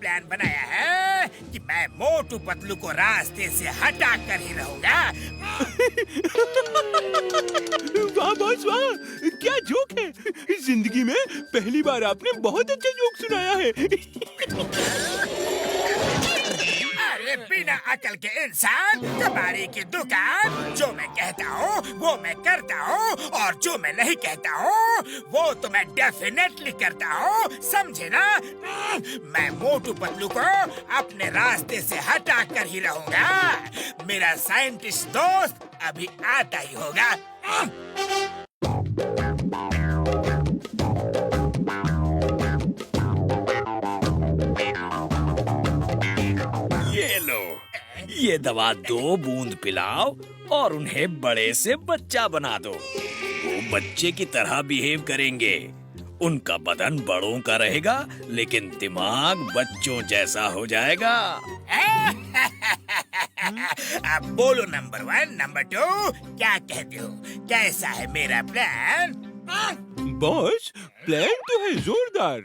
Plan बनाया है कि मैं मोटू पतलू को रास्ते से हटा कर ही रहूंगा। वाह बॉस वाह, क्या जोक है। जिंदगी में पहली बार आपने बहुत अच्छा जोक सुनाया है। अरे बिना अकल के इंसान, कबाड़ी की दुकान। जो मैं कहता हूँ वो मैं करता हूँ, और जो मैं नहीं कहता हूँ वो तो मैं डेफिनेटली करता हूँ, समझे ना? मैं मोटू पतलू को अपने रास्ते से हटा कर ही रहूंगा। मेरा साइंटिस्ट दोस्त अभी आता ही होगा। ये लो, ये दवा 2 बूंद पिलाओ और उन्हें बड़े से बच्चा बना दो। वो बच्चे की तरह बिहेव करेंगे। उनका बदन बड़ों का रहेगा लेकिन दिमाग बच्चों जैसा हो जाएगा। अब बोलो नंबर 1, नंबर 2, क्या कहते हो? कैसा है मेरा प्लान? बॉस, प्लान तो है जोरदार।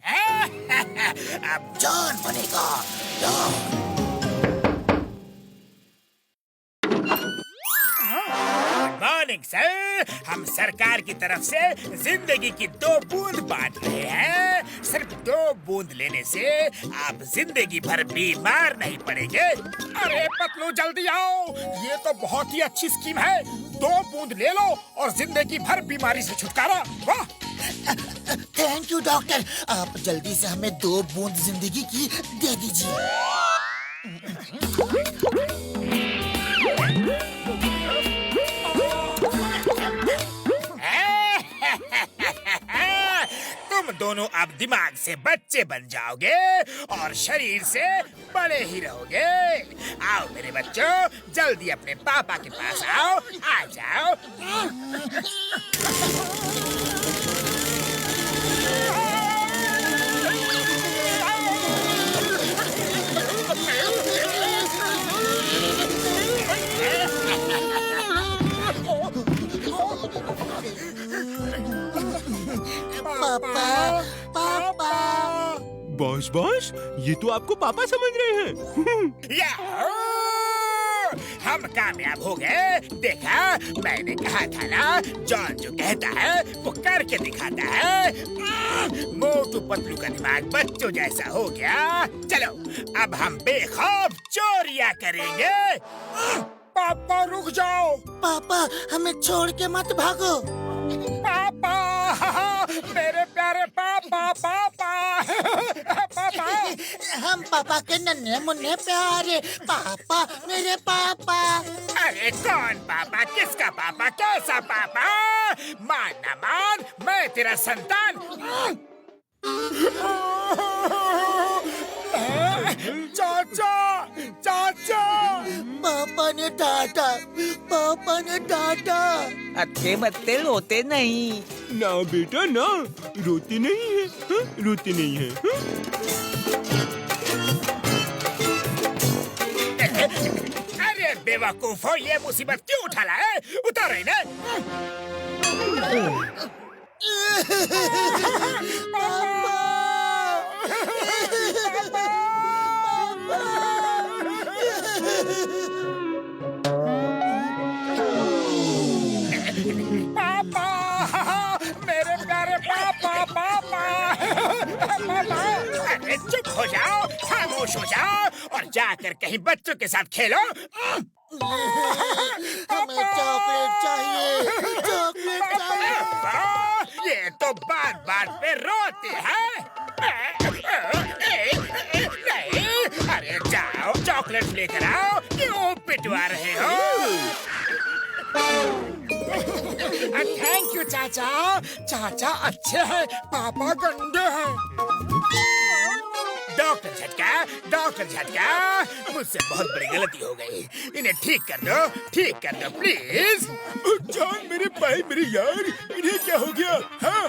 अब जॉन बनेगा, जॉन। मॉर्निंग सर, हम सरकार की तरफ से जिंदगी की 2 बूंद बांट रहे हैं। सिर्फ 2 बूंद लेने से आप जिंदगी भर बीमार नहीं पड़ेंगे। अरे पतलू जल्दी आओ, ये तो बहुत ही अच्छी स्कीम है। 2 बूंद ले लो और जिंदगी भर बीमारी से छुटकारा। वाह! थैंक यू डॉक्टर, आप जल्दी से हमें 2 बूंद जिंदगी की दे दीजिए। तुम दोनों अब दिमाग से बच्चे बन जाओगे और शरीर से बड़े ही रहोगे। आओ मेरे बच्चों, जल्दी अपने पापा के पास आओ। आ जाओ। पापा, पापा। बॉस बॉस, ये तो आपको पापा समझ रहे हैं। याहू! हम कामयाब हो गए। देखा, मैंने कहा था ना, जॉन जो कहता है वो करके दिखाता है। मोटू पतलू का दिमाग बच्चों जैसा हो गया। चलो अब हम बेखौफ चोरियां करेंगे। पापा रुक जाओ। पापा, हमें छोड़ के मत भागो। पापा, मेरे प्यारे पापा, पापा, पापा। हम पापा के नन्हे मुन्ने प्यारे पापा, मेरे पापा। अरे कौन पापा? किसका पापा? कैसा पापा? मान ना मान, मैं तेरा संतान। चाचा, चाचा। पापा ने डांटा, पापा ने डांटा। अच्छे बच्चे रोते नहीं। ना बेटा ना, रोते नहीं है, हाँ? रोते नहीं है, हाँ? अरे बेवकूफो, ये मुसीबत क्यों उठा लाए? उतारो इन्हें। पापा, मेरे प्यारे पापा, पापा, पापा। अरे चुप हो जाओ, खामोश हो जाओ और जाकर कहीं बच्चों के साथ खेलो। हमें चॉकलेट चाहिए, चॉकलेट चाहिए। ये तो बात बात पे रोती है। नहीं, अरे जाओ चॉकलेट लेकर आओ। क्यों पिटवा रहे हो? थैंक यू चाचा। चाचा अच्छे हैं, पापा गंदे हैं। डॉक्टर झटका, डॉक्टर झटका, मुझसे बहुत बड़ी गलती हो गई। इन्हें ठीक कर दो प्लीज। जान मेरे भाई, मेरे यार, इन्हें क्या हो गया? हाँ?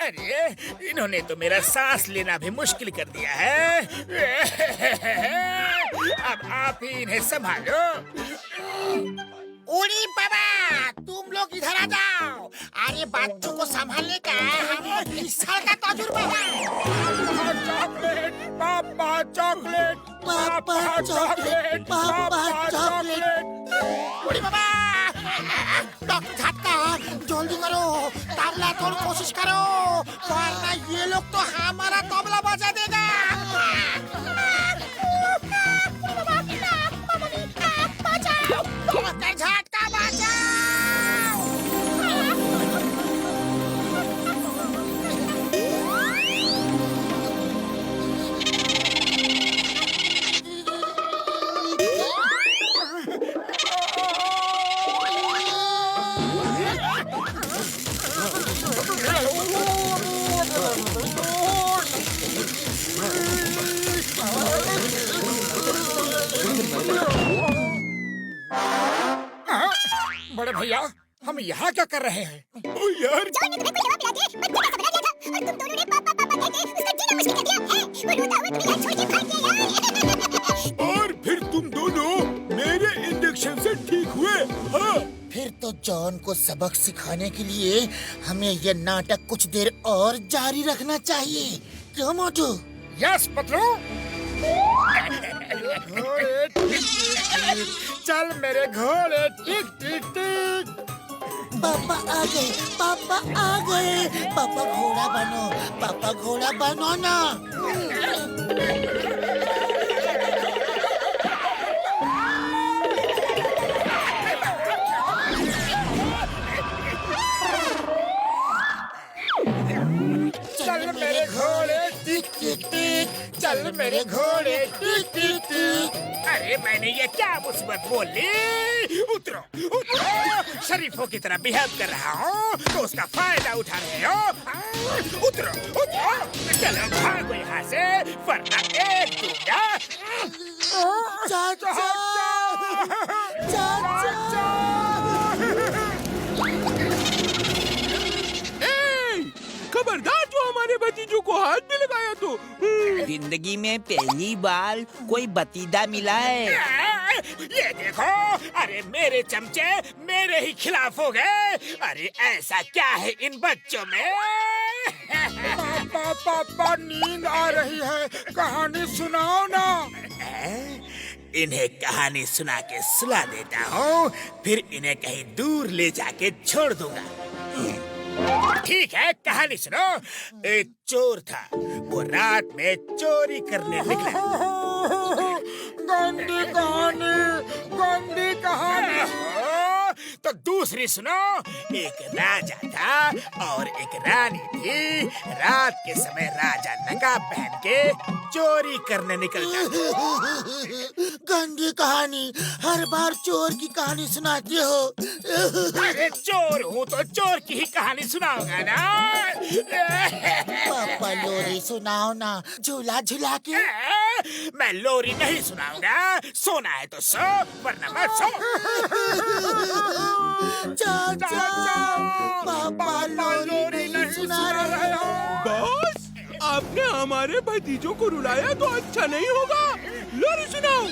अरे इन्होंने तो मेरा सांस लेना भी मुश्किल कर दिया है। अब आप ही इन्हें संभालो। उड़ी बाबा, तुम लोग इधर आ जाओ। अरे बच्चों को संभालने का हम 20 साल का तजुर्बा है। चॉकलेट पापा, चॉकलेट पापा चॉकलेट, पापा चॉकलेट। उड़ी बाबा, डॉक्टर झटका, जल्दी करो, तबला तोड़ कोशिश करो, वरना ये लोग तो हमारा तबला बजा देगा। डॉक्टर झटका बचाओ। बड़े भैया, हम यहाँ क्या कर रहे हैं? ओ यार, जॉन ने तुम्हें कोई दवा पिला दिया, बच्चे का सपना लिया था और तुम दोनों ने पापा पापा कह के उसका जीना मुश्किल कर दिया है। वो रोता हुआ तुम्हें यहाँ छोड़ के भाग गया यार। और फिर तुम दोनों मेरे इंजेक्शन से ठीक हुए। हाँ, फिर तो जॉन को सबक सिखाने के लिए हमें ये नाटक कुछ देर और जारी रखना चाहिए। क्यों मोटू? यस पतलू। चल मेरे घोड़े, टिक टिक टिक। पापा आ गए, पापा आ गए। पापा घोड़ा बनो, पापा घोड़ा बनो ना। चल मेरे घोड़े, टिक टिक टिक। चल मेरे घोड़े, टिक टिक टिक। अरे मैंने ये क्या मुसीबत बोली? उतरो उतरो, शरीफों की तरह बिहेव कर रहा हूँ तो उसका फायदा उठा रहे हो। उतरो उतरो, चलो भागो यहाँ से, वरना एक दूंगा। चाचा, चाचा। खबरदार जो हमारे भतीजों को हाथ भी लगाया तो। जिंदगी में पहली बार कोई भतीजा मिला है। ये देखो, अरे मेरे चमचे मेरे ही खिलाफ हो गए। अरे ऐसा क्या है इन बच्चों में? पापा पापा, नींद आ रही है, कहानी सुनाओ ना। इन्हें कहानी सुना के सुला देता हूँ, फिर इन्हें कहीं दूर ले जाके छोड़ दूंगा। ठीक है, कहानी सुनो। एक चोर था, वो रात में चोरी करने निकला। गंदी कहानी, गंदी कहानी। तो दूसरी सुनो। एक राजा था और एक रानी थी। रात के समय राजा नकाब पहन के चोरी करने निकलता। गंदी कहानी, हर बार चोर की कहानी सुनाते हो। अरे चोर हूँ तो चोर की ही कहानी सुनाऊंगा ना। पापा लोरी सुनाओ ना, झूला झूला के। मैं लोरी नहीं सुनाऊंगा। सोना है तो सो, वरना मत सो। चाचा, पापा लोरी नहीं सुना रहे हो। बॉस, आपने हमारे भतीजों को रुलाया तो अच्छा नहीं होगा। लोरी सुनाओ।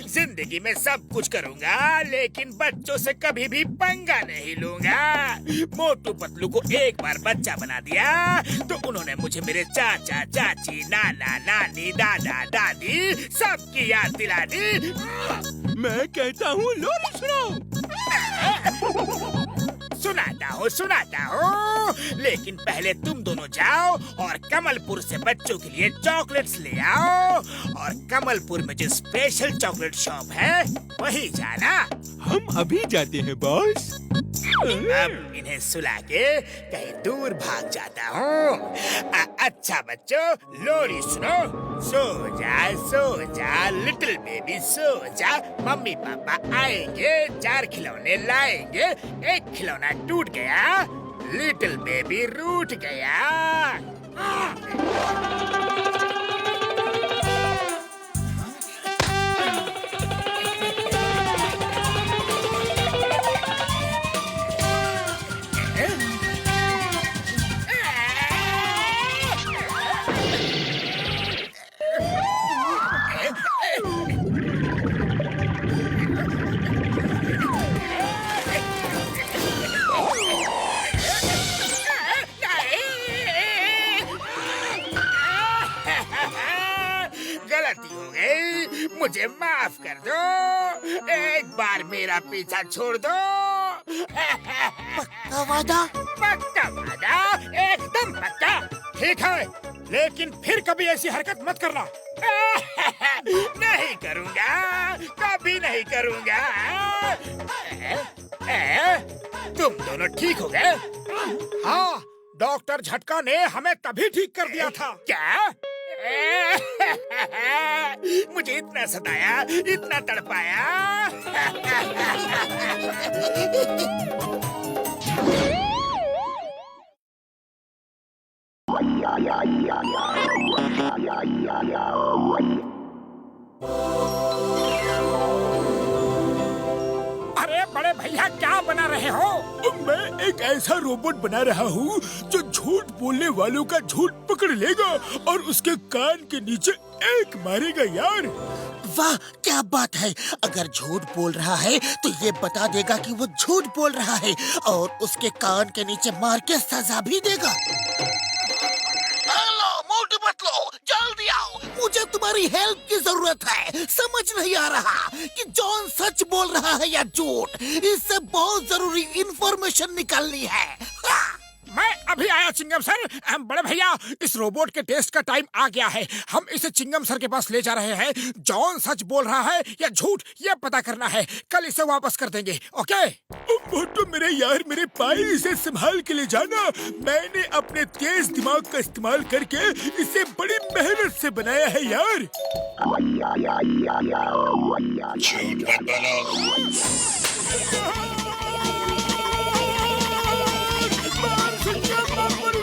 जिंदगी में सब कुछ करूंगा, लेकिन बच्चों से कभी भी पंगा नहीं लूंगा। मोटू पतलू को एक बार बच्चा बना दिया तो उन्होंने मुझे मेरे चाचा चाची, नाना नानी, दादा दादी सबकी याद दिला दी। मैं कहता हूँ लोरी सुनाओ। सुनाता हूँ, लेकिन पहले तुम दोनों जाओ और कमलपुर से बच्चों के लिए चॉकलेट्स ले आओ, और कमलपुर में जो स्पेशल चॉकलेट शॉप है वही जाना। हम अभी जाते हैं बॉस। अब इन्हें सुला के कहीं दूर भाग जाता हूँ। अच्छा बच्चों, लोरी सुनो। सो जा लिटिल बेबी, सो जा। मम्मी पापा आएंगे, 4 खिलौने लाएंगे। एक खिलौना टूट गया, लिटिल बेबी रूठ गया। गलती हो गई, मुझे माफ कर दो। एक बार मेरा पीछा छोड़ दो। पक्का वादा? पक्का वादा, एकदम पक्का। ठीक है, लेकिन फिर कभी ऐसी हरकत मत करना। नहीं करूँगा, कभी नहीं करूँगा। तुम दोनों ठीक हो गए? हाँ, डॉक्टर झटका ने हमें तभी ठीक कर दिया था। क्या? मुझे इतना सताया, इतना तड़पाया। अरे बड़े भैया, क्या बना रहे हो? मैं एक ऐसा रोबोट बना रहा हूँ जो झूठ बोलने वालों का झूठ पकड़ लेगा और उसके कान के नीचे एक मारेगा यार। वाह, क्या बात है। अगर झूठ बोल रहा है तो ये बता देगा कि वो झूठ बोल रहा है और उसके कान के नीचे मार के सजा भी देगा। हेलो मोटू पतलू, जल्दी आओ, मुझे तुम्हारी हेल्प की जरूरत है। समझ नहीं आ रहा कि जॉन सच बोल रहा है या झूठ। इससे बहुत जरूरी इंफॉर्मेशन निकालनी है। मैं अभी आया चिंगम सर। बड़े भैया, इस रोबोट के टेस्ट का टाइम आ गया है। हम इसे चिंगम सर के पास ले जा रहे हैं। जॉन सच बोल रहा है या झूठ, ये पता करना है। कल इसे वापस कर देंगे, ओके? मोटू मेरे यार, मेरे पाई, इसे संभाल के ले जाना। मैंने अपने तेज दिमाग का इस्तेमाल करके इसे बड़ी मेहनत से बनाया है यार। झूठ मत बोलो।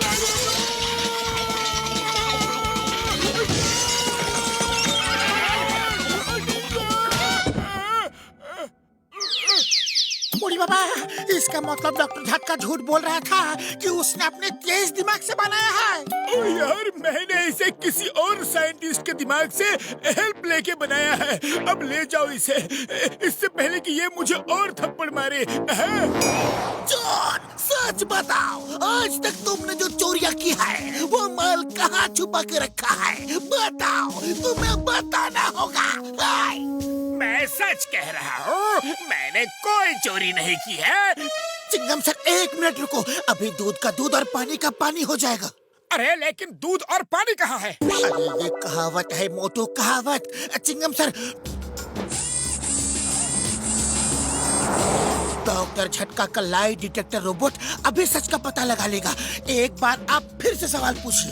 बूढ़ी बाबा, इसका मतलब डॉक्टर झटका झूठ बोल रहा था कि उसने अपने तेज दिमाग से बनाया है। ओ यार, मैंने इसे किसी और साइंटिस्ट के दिमाग से हेल्प लेके बनाया है। अब ले जाओ इसे, इससे पहले कि ये मुझे और थप्पड़ मारे। जॉन, सच बताओ, आज तक तुमने जो चोरियां की है वो माल कहाँ छुपा के रखा है? बताओ, तुम्हें बताना होगा। मैं सच कह रहा हूँ, मैंने कोई चोरी नहीं की है। चिंगम सर, 1 मिनट रुको, अभी दूध का दूध और पानी का पानी हो जाएगा। अरे लेकिन दूध और पानी कहाँ है? अरे ये कहावत है मोटू, कहावत। चिंगम सर, डॉक्टर झटका का लाई डिटेक्टर रोबोट अभी सच का पता लगा लेगा। एक बार आप फिर से सवाल पूछिए।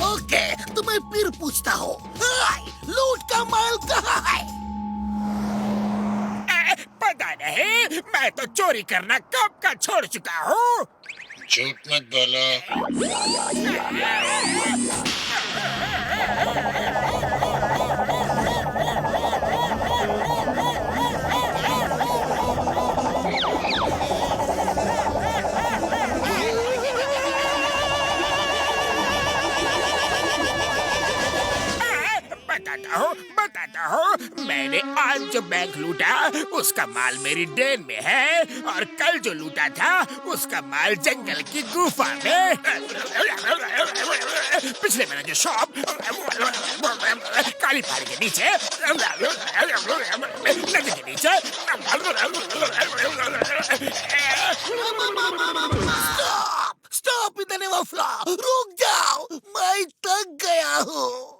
ओके, तो मैं फिर पूछता हूँ, लूट का माल कहाँ है? पता नहीं, मैं तो चोरी करना कब का छोड़ चुका हूँ। झूठ मत बोलो। बताता हूँ, मैंने आज जो बैंक लूटा उसका माल मेरी डेन में है, और कल जो लूटा था उसका माल जंगल की गुफा में। पिछले महीने जो शॉप काली पहाड़ी के नीचे, नदी के नीचे। स्टॉप इतने वफला, रुक जाओ, मैं थक गया हूँ।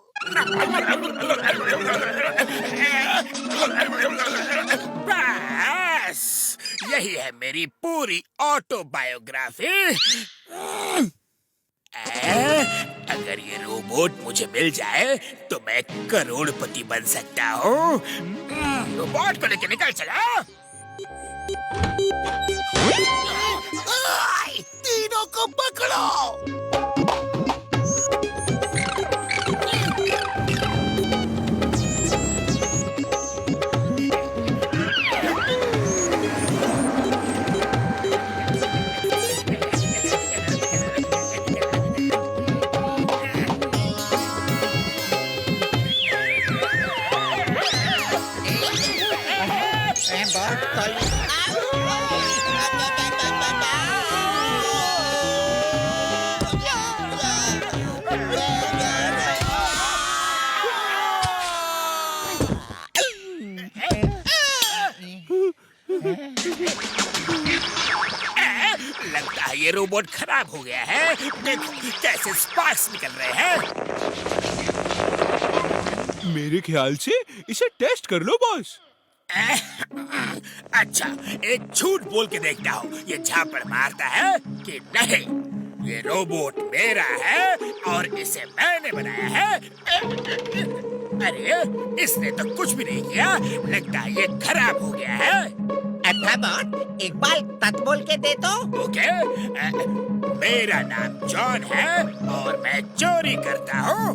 बस यही है मेरी पूरी ऑटोबायोग्राफी। अगर ये रोबोट मुझे मिल जाए तो मैं करोड़पति बन सकता हूँ। रोबोट को लेके निकल चला। तीनों को पकड़ो। ये रोबोट खराब हो गया है। देखो कैसे स्पार्क्स निकल रहे हैं। मेरे ख्याल से इसे टेस्ट कर लो बॉस। अच्छा, एक झूठ बोल के देखता हूँ ये झापड़ मारता है कि नहीं। ये रोबोट मेरा है और इसे मैंने बनाया है। अरे इसने तो कुछ भी नहीं किया, लगता है ये खराब हो गया है। अथाबॉट, एक बार तत बोल के दे दो। ओके, मेरा नाम जॉन है और मैं चोरी करता हूँ।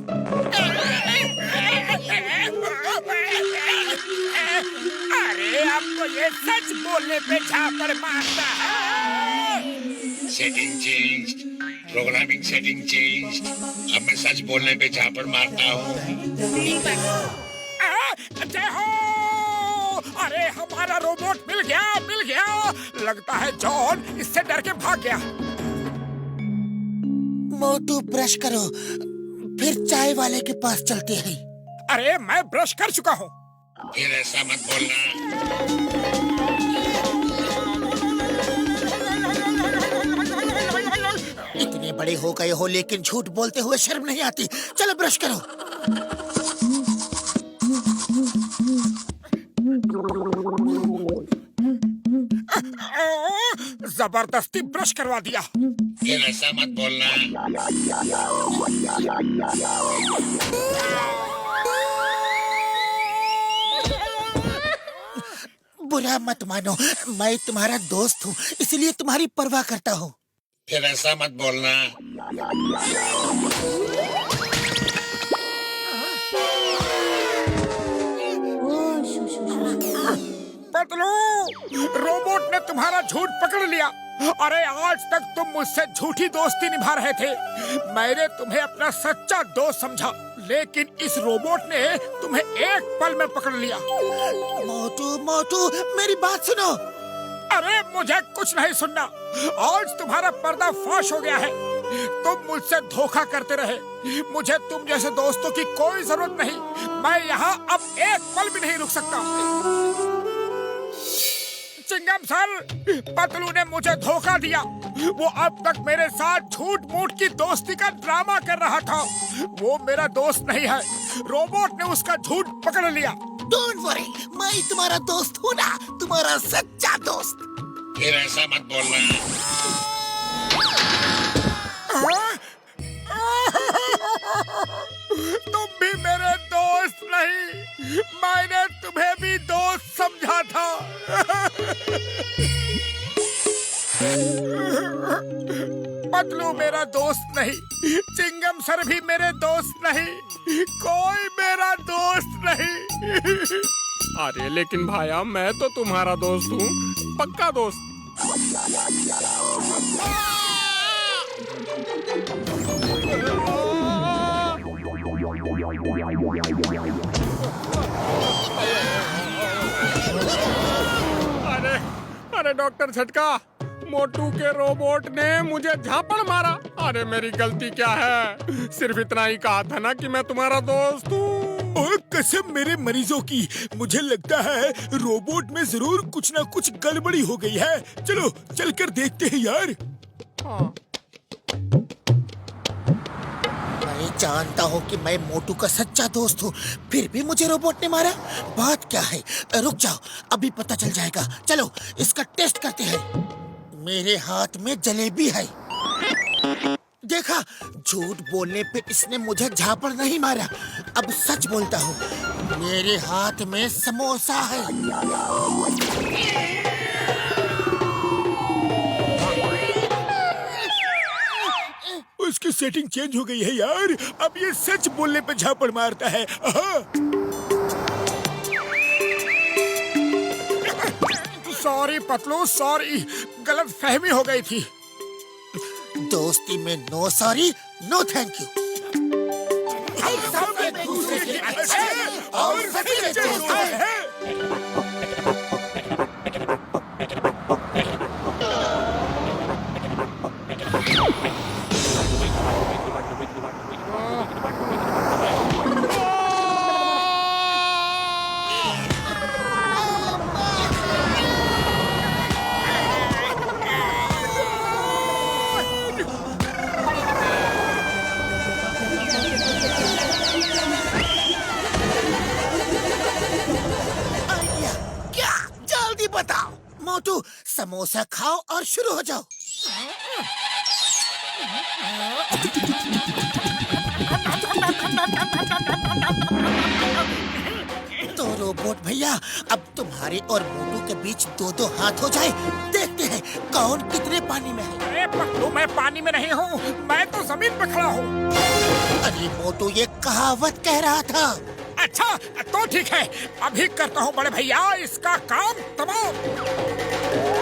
अरे आपको ये सच बोलने पे झापड़ मारता है। Setting change, programming setting change. अब मैं सच बोलने पे झापड़ मारता हूँ। जय हो! अरे हमारा रोबोट मिल गया, मिल गया। लगता है जॉन इससे डर के भाग गया। मोटू ब्रश करो, फिर चाय वाले के पास चलते हैं। अरे मैं ब्रश कर चुका हूँ। फिर ऐसा मत बोलना। इतने बड़े हो गए हो लेकिन झूठ बोलते हुए शर्म नहीं आती। चलो ब्रश करो। जबरदस्ती ब्रश करवा दिया। फिर ऐसा मत बोलना। बुरा मत मानो, मैं तुम्हारा दोस्त हूँ, इसलिए तुम्हारी परवाह करता हूँ। फिर ऐसा मत बोलना। पतलू, रोबोट ने तुम्हारा झूठ पकड़ लिया। अरे आज तक तुम मुझसे झूठी दोस्ती निभा रहे थे। मैंने तुम्हें अपना सच्चा दोस्त समझा, लेकिन इस रोबोट ने तुम्हें एक पल में पकड़ लिया। मोटू मोटू, मेरी बात सुनो। अरे मुझे कुछ नहीं सुनना। आज तुम्हारा पर्दा फाश हो गया है। तुम मुझसे धोखा करते रहे। मुझे तुम जैसे दोस्तों की कोई जरूरत नहीं। मैं यहाँ अब एक पल भी नहीं रुक सकता। चिंगम सर, पतलू ने मुझे धोखा दिया। वो अब तक मेरे साथ झूठ मूठ की दोस्ती का ड्रामा कर रहा था। वो मेरा दोस्त नहीं है। रोबोट ने उसका झूठ पकड़ लिया। डोंट वरी, मैं तुम्हारा दोस्त हूँ ना, तुम्हारा सच्चा दोस्त। फिर ऐसा मत बोलना। तुम भी मेरे दोस्त नहीं। मैंने तुम्हें भी दोस्त समझा था। पतलू मेरा दोस्त नहीं, चिंगम सर भी मेरे दोस्त नहीं, कोई मेरा दोस्त नहीं। अरे लेकिन भाया, मैं तो तुम्हारा दोस्त हूँ, पक्का दोस्त। अरे अरे डॉक्टर झटका, मोटू के रोबोट ने मुझे झापड़ मारा। अरे मेरी गलती क्या है? सिर्फ इतना ही कहा था ना कि मैं तुम्हारा दोस्त हूँ। और कसम मेरे मरीजों की, मुझे लगता है रोबोट में जरूर कुछ ना कुछ गड़बड़ी हो गई है। चलो चलकर देखते हैं यार। हाँ। मैं जानता हूँ कि मैं मोटू का सच्चा दोस्त हूँ, फिर भी मुझे रोबोट ने मारा। बात क्या है? रुक जाओ, अभी पता चल जाएगा। चलो इसका टेस्ट करते हैं। मेरे हाथ में जलेबी है। देखा, झूठ बोलने पे इसने मुझे झापड़ नहीं मारा। अब सच बोलता हूँ, मेरे हाथ में समोसा है। उसकी सेटिंग चेंज हो गई है यार। अब ये सच बोलने पे झापड़ मारता है। सॉरी पतलू, सॉरी, गलत फहमी हो गई थी। दोस्ती में no sorry, no thank you. और सच्चे दोस्त हैं। समोसा खाओ और शुरू हो जाओ। तो रोबोट भैया, अब तुम्हारे और मोटू के बीच दो दो हाथ हो जाए। देखते हैं कौन कितने पानी में है। अरे पगलू, मैं पानी में नहीं हूँ, मैं तो जमीन पर खड़ा हूँ। अरे मोटू, ये कहावत कह रहा था। अच्छा तो ठीक है, अभी करता हूँ बड़े भैया इसका काम तमाम।